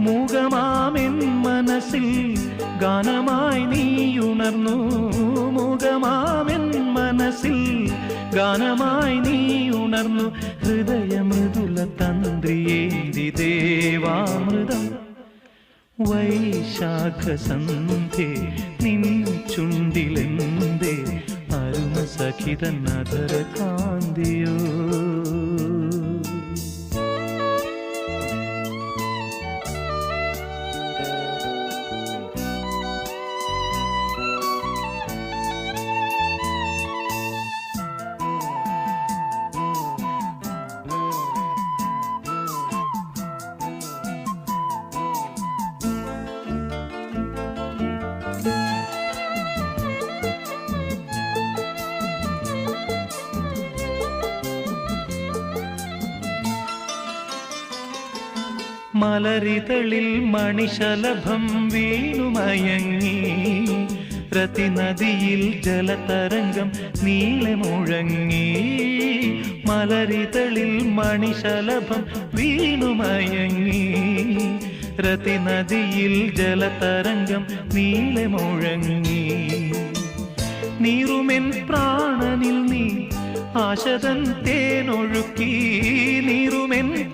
മൂകമാമെൻ മനസ്സിൽ ഗാനമായി നീയുണർന്നു. മൂകമാമെൻ മനസ്സിൽ ഗാനമായി നീയുണർന്നു. ഹൃദയമൃദുല തന്ത്രിയേന്തി ദേവാമൃതം വൈശാഖസന്ധ്യേ നിൻ ചുണ്ടിലെന്തേ അരുണ സഖിതൻ അധര കാന്തിയോ. മലരിതളിൽ മണിശലഭം വീണുമയങ്ങി. രതിനദിയിൽ ജലതരംഗം നീളെ മുഴങ്ങി. മലരിതളിൽ മണിശലഭം വീണുമയങ്ങി. രതിനദിയിൽ ജലതരംഗം നീളെ മുഴങ്ങി. നീറുമെൻ പ്രാണനിൽ നീ ആശതൻ തേനൊഴുക്കി. നീറുമെൻ